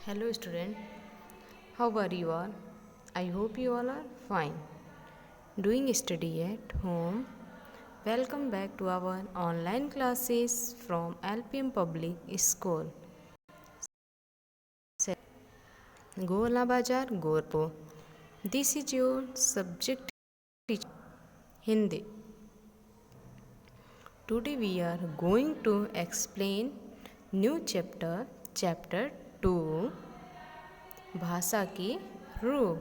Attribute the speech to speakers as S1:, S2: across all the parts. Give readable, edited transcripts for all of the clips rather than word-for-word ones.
S1: Hello student, how are you all? I hope you all are fine. Doing study at home. Welcome back to our online classes from LPM Public School. Gola Bajar Gorpo. This is your subject teacher, Hindi. Today we are going to explain new chapter 2, भाषा की रूप.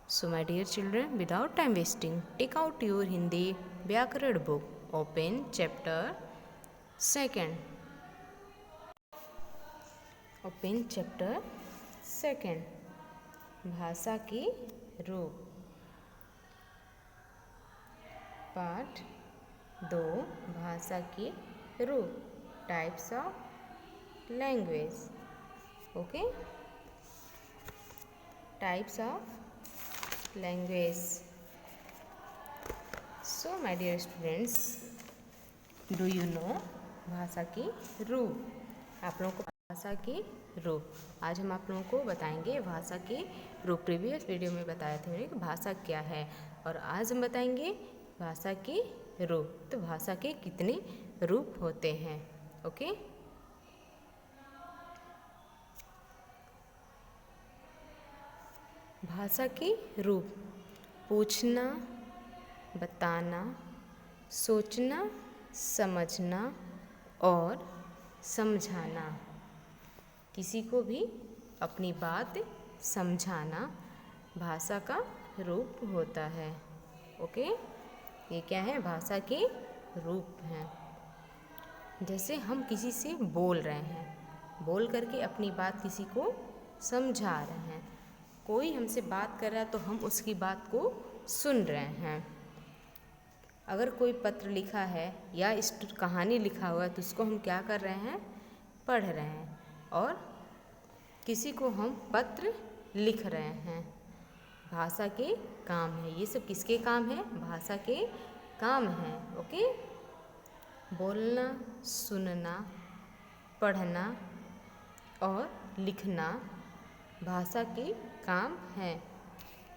S1: So my dear children, without time wasting, take out your Hindi व्याकरण book. Open chapter 2. Open chapter 2. भाषा की रूप. पाठ 2. भाषा की रूप. Types of language. Okay. Types of language. So my dear students, do you know भाषा की रूप? आप लोगों को भाषा की रूप आज हम आप लोगों को बताएंगे भाषा की रूप. प्रीवियस वीडियो में बताया था मैंने कि भाषा क्या है, और आज हम बताएंगे भाषा की रूप. तो भाषा के कितने रूप होते हैं? ओके. भाषा की रूप: पूछना, बताना, सोचना, समझना और समझाना. किसी को भी अपनी बात समझाना भाषा का रूप होता है. ओके. ये क्या है? भाषा के रूप हैं. जैसे हम किसी से बोल रहे हैं, बोल करके अपनी बात किसी को समझा रहे हैं. कोई हमसे बात कर रहा है तो हम उसकी बात को सुन रहे हैं. अगर कोई पत्र लिखा है या कहानी लिखा हुआ है तो उसको हम क्या कर रहे हैं? पढ़ रहे हैं. और किसी को हम पत्र लिख रहे हैं. भाषा के काम है. ये सब किसके काम है? भाषा के काम हैं. ओके. बोलना, सुनना, पढ़ना और लिखना भाषा के काम है.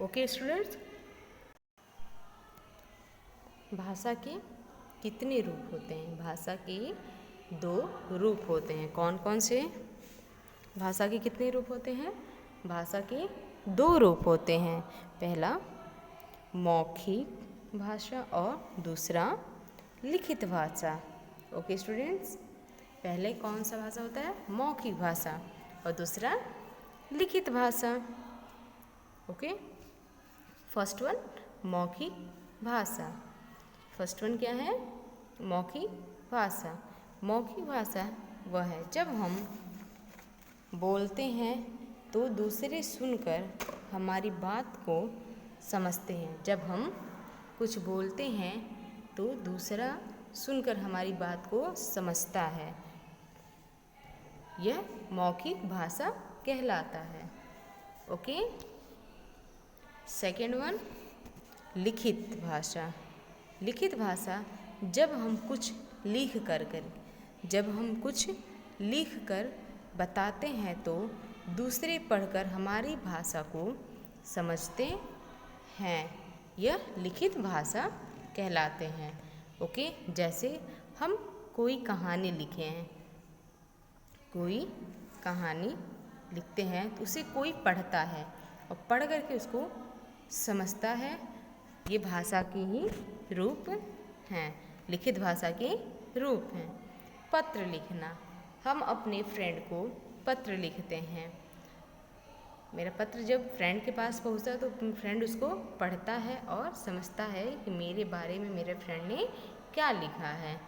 S1: Okay students. भाषा के कितने रूप होते हैं? भाषा के 2 रूप होते हैं. कौन कौन से? भाषा के कितने रूप होते हैं? भाषा के 2 रूप होते हैं. पहला मौखिक भाषा और दूसरा लिखित भाषा. Okay students. पहले कौन सा भाषा होता है? मौखिक भाषा. और दूसरा लिखित भाषा. ओके. फर्स्ट वन मौखिक भाषा. फर्स्ट वन क्या है? मौखिक भाषा. मौखिक भाषा वह है जब हम बोलते हैं तो दूसरे सुनकर हमारी बात को समझते हैं. जब हम कुछ बोलते हैं तो दूसरा सुनकर हमारी बात को समझता है. यह मौखिक भाषा कहलाता है. ओके. सेकेंड वन लिखित भाषा. लिखित भाषा जब हम कुछ लिख कर बताते हैं तो दूसरे पढ़कर हमारी भाषा को समझते हैं. यह लिखित भाषा कहलाते हैं. ओके. जैसे हम कोई कहानी लिखे हैं, कोई कहानी लिखते हैं तो उसे कोई पढ़ता है और पढ़ करके उसको समझता है. ये भाषा की ही रूप हैं. लिखित भाषा के रूप हैं. पत्र लिखना. हम अपने फ्रेंड को पत्र लिखते हैं. मेरा पत्र जब फ्रेंड के पास पहुंचता तो फ्रेंड उसको पढ़ता है और समझता है कि मेरे बारे में मेरे फ्रेंड ने क्या लिखा है.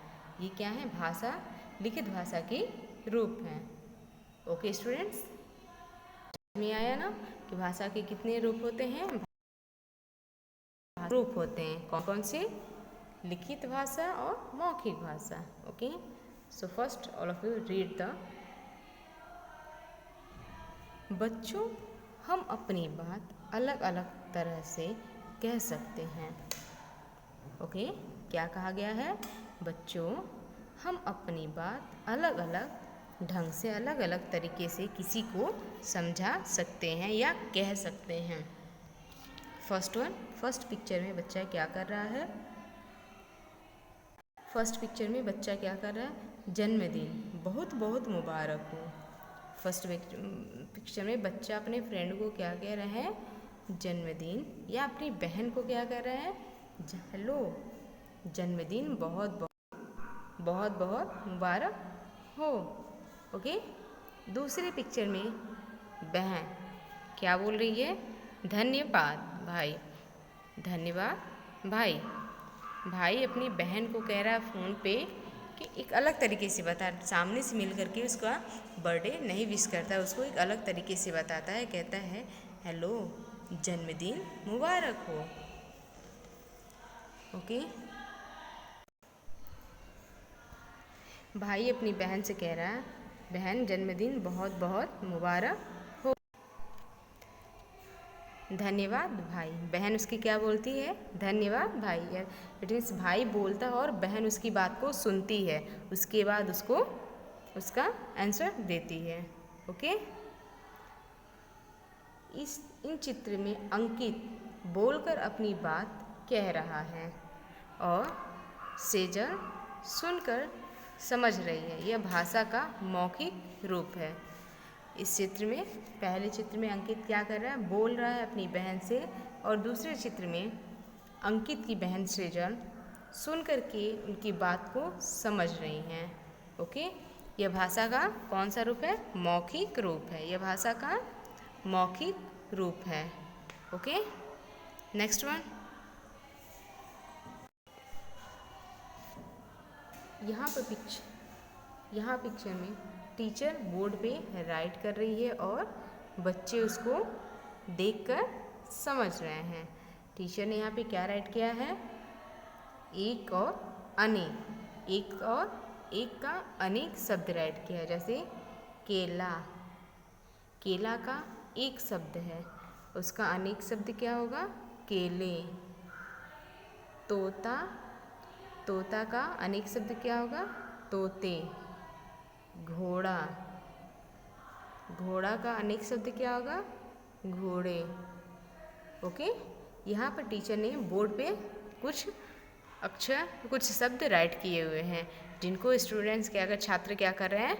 S1: ये क्या है? भाषा, लिखित भाषा के रूप हैं. Okay students. में आया ना कि भाषा के कितने रूप होते हैं? रूप होते हैं. कौन कौन से? लिखित भाषा और मौखिक भाषा. Okay. So first all of you read the. बच्चों, हम अपनी बात अलग अलग तरह से कह सकते हैं. ओके. क्या कहा गया है? बच्चों, हम अपनी बात अलग अलग ढंग से अलग अलग तरीके से किसी को समझा सकते हैं या कह सकते हैं। फर्स्ट पिक्चर में बच्चा क्या कर रहा है? फर्स्ट पिक्चर में बच्चा क्या कर रहा है? जन्मदिन बहुत बहुत मुबारक हो। फर्स्ट पिक्चर में बच्चा अपने फ्रेंड को क्या कह रहा है? जन्मदिन, या अपनी बहन को क्या कह रहा है? हेलो, जन्मदिन बहुत बहुत मुबारक हो। ओके। दूसरे पिक्चर में बहन क्या बोल रही है? धन्यवाद भाई। धन्यवाद भाई। भाई अपनी बहन को कह रहा है फ़ोन पे कि एक अलग तरीके से बता, सामने से मिल करके उसका बर्थडे नहीं विश करता, उसको एक अलग तरीके से बताता है, कहता है हेलो, जन्मदिन मुबारक हो। ओके। भाई अपनी बहन से कह रहा है बहन जन्मदिन बहुत बहुत मुबारक हो। धन्यवाद भाई। बहन उसकी क्या बोलती है? धन्यवाद भाई। इट मीन्स भाई बोलता है और बहन उसकी बात को सुनती है, उसके बाद उसको उसका आंसर देती है। ओके। इन चित्र में अंकित बोलकर अपनी बात कह रहा है और सेजल सुनकर समझ रही है। यह भाषा का मौखिक रूप है। इस चित्र में, पहले चित्र में अंकित क्या कर रहा है? बोल रहा है अपनी बहन से, और दूसरे चित्र में अंकित की बहन सेजल सुन करके उनकी बात को समझ रही हैं। ओके। यह भाषा का कौन सा रूप है? मौखिक रूप है। यह भाषा का मौखिक रूप है। ओके। Next one. यहाँ पिक्चर में टीचर बोर्ड पे राइट कर रही है और बच्चे उसको देखकर समझ रहे हैं। टीचर ने यहाँ पे क्या राइट किया है? एक और अनेक, एक और एक का अनेक शब्द राइट किया है। जैसे केला, केला का एक शब्द है, उसका अनेक शब्द क्या होगा? केले। तोता, तोता का अनेक शब्द क्या होगा? तोते। घोड़ा, घोड़ा का अनेक शब्द क्या होगा? घोड़े। ओके। यहाँ पर टीचर ने बोर्ड पे कुछ अक्षर, कुछ शब्द राइट किए हुए हैं, जिनको स्टूडेंट्स क्या कर, छात्र क्या कर रहे हैं?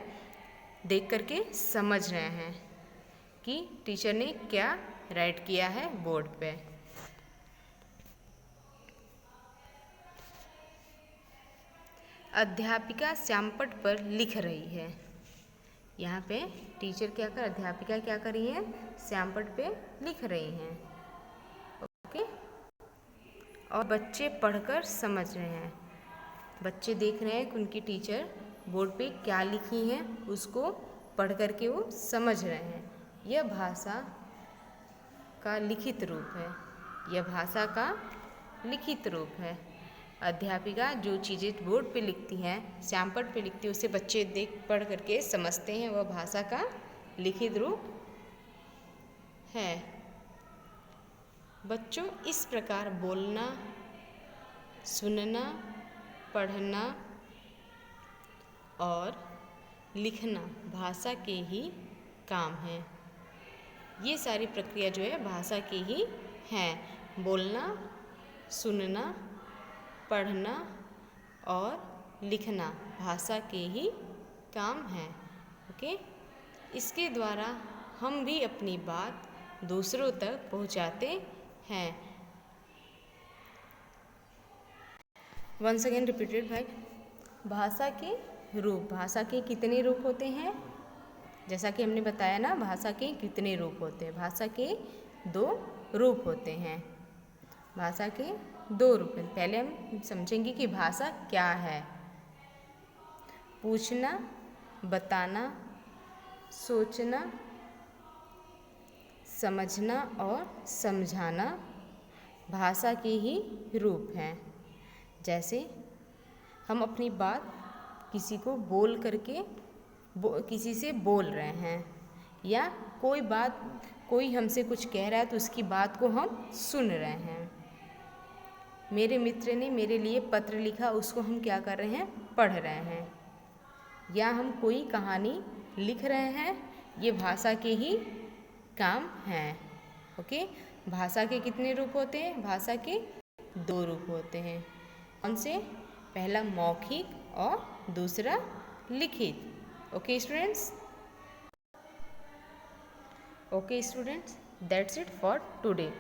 S1: देख करके समझ रहे हैं कि टीचर ने क्या राइट किया है बोर्ड पे। अध्यापिका श्यामपट्ट पर लिख रही है। यहाँ पे टीचर क्या कर, अध्यापिका क्या कर रही है? श्यामपट्ट पे लिख रही हैं। ओके। और बच्चे पढ़कर समझ रहे हैं। बच्चे देख रहे हैं कि उनकी टीचर बोर्ड पे क्या लिखी हैं, उसको पढ़ करके वो समझ रहे हैं। यह भाषा का लिखित रूप है। यह भाषा का लिखित रूप है। अध्यापिका जो चीज़ें बोर्ड पे लिखती हैं, श्यामपट्ट पे लिखती है, उसे बच्चे देख पढ़ करके समझते हैं। वह भाषा का लिखित रूप है। बच्चों, इस प्रकार बोलना, सुनना, पढ़ना और लिखना भाषा के ही काम हैं। ये सारी प्रक्रिया जो है भाषा की ही हैं। बोलना, सुनना, पढ़ना और लिखना भाषा के ही काम हैं। ओके। इसके द्वारा हम भी अपनी बात दूसरों तक पहुंचाते हैं। वंस अगेन रिपीटेड भाई। भाषा के रूप, भाषा के कितने रूप होते हैं? जैसा कि हमने बताया ना, भाषा के कितने रूप होते हैं? भाषा के 2 रूप होते हैं। भाषा के 2 रूप हैं। पहले हम समझेंगे कि भाषा क्या है। पूछना, बताना, सोचना, समझना और समझाना भाषा के ही रूप हैं। जैसे हम अपनी बात किसी को बोल करके किसी से बोल रहे हैं, या कोई हमसे कुछ कह रहा है तो उसकी बात को हम सुन रहे हैं। मेरे मित्र ने मेरे लिए पत्र लिखा, उसको हम क्या कर रहे हैं? पढ़ रहे हैं। या हम कोई कहानी लिख रहे हैं, ये भाषा के ही काम हैं। ओके, भाषा के कितने रूप होते हैं? भाषा के 2 रूप होते हैं। कौन से? पहला मौखिक और दूसरा लिखित। Okay students, that's it for today.